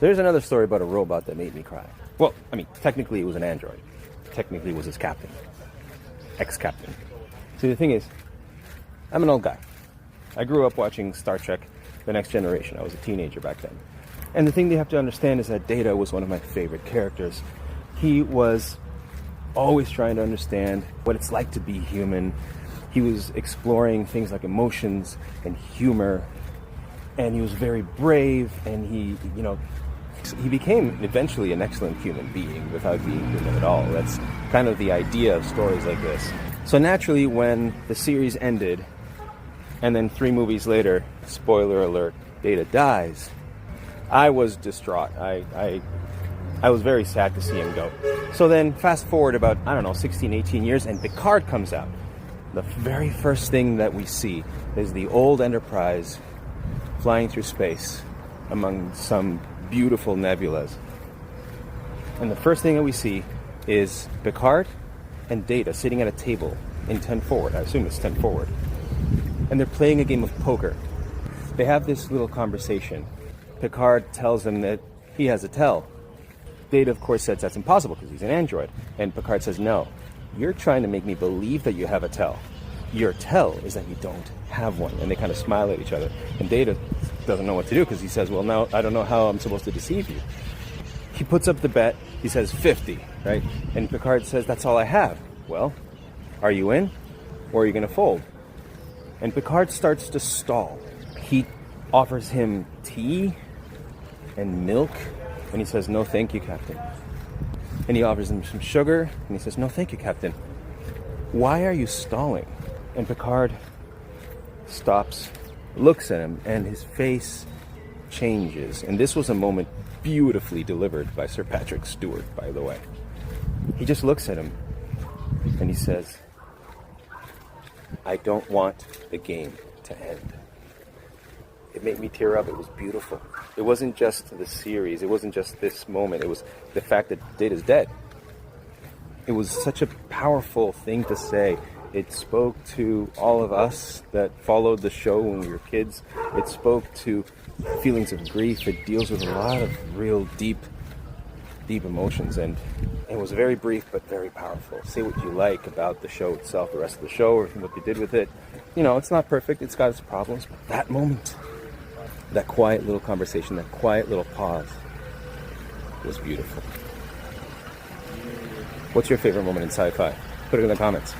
There's another story about a robot that made me cry. Well, I mean, technically it was an android. Technically it was his captain. Ex-captain. See, the thing is, I'm an old guy. I grew up watching Star Trek, The Next Generation. I was a teenager back then. And the thing they have to understand is that Data was one of my favorite characters. He was always trying to understand what it's like to be human. He was exploring things like emotions and humor. And he was very brave, and he became eventually an excellent human being without being human at all. That's kind of the idea of stories like this. So naturally, when the series ended, and then 3 movies later, spoiler alert, Data dies, I was distraught. I was very sad to see him go. So then fast forward about, 16, 18 years, and Picard comes out. The very first thing that we see is the old Enterprise flying through space among some beautiful nebulas. And the first thing that we see is Picard and Data sitting at a table in 10 forward. I assume it's 10 forward. And they're playing a game of poker. They have this little conversation. Picard tells him that he has a tell. Data, of course, says that's impossible because he's an android. And Picard says, no, you're trying to make me believe that you have a tell. Your tell is that you don't have one. And they kind of smile at each other. And Data doesn't know what to do because he says, well, now I don't know how I'm supposed to deceive you. He puts up the bet. He says 50, right? And Picard says, that's all I have. Well, are you in or are you going to fold? And Picard starts to stall. He offers him tea and milk, and he says, no, thank you, Captain. And he offers him some sugar, and he says, no, thank you, Captain. Why are you stalling? And Picard stops, looks at him, and his face changes. And this was a moment beautifully delivered by Sir Patrick Stewart, by the way. He just looks at him, and he says, I don't want the game to end. It made me tear up. It was beautiful. It wasn't just the series. It wasn't just this moment. It was the fact that Data's dead. It was such a powerful thing to say. It spoke to all of us that followed the show when we were kids. It spoke to feelings of grief. It deals with a lot of real deep emotions, and it was very brief but very powerful. Say what you like about the show itself, the rest of the show, or what they did with it. It's not perfect. It's got its problems, but that moment, that quiet little conversation, that quiet little pause was beautiful. What's your favorite moment in sci-fi? Put it in the comments.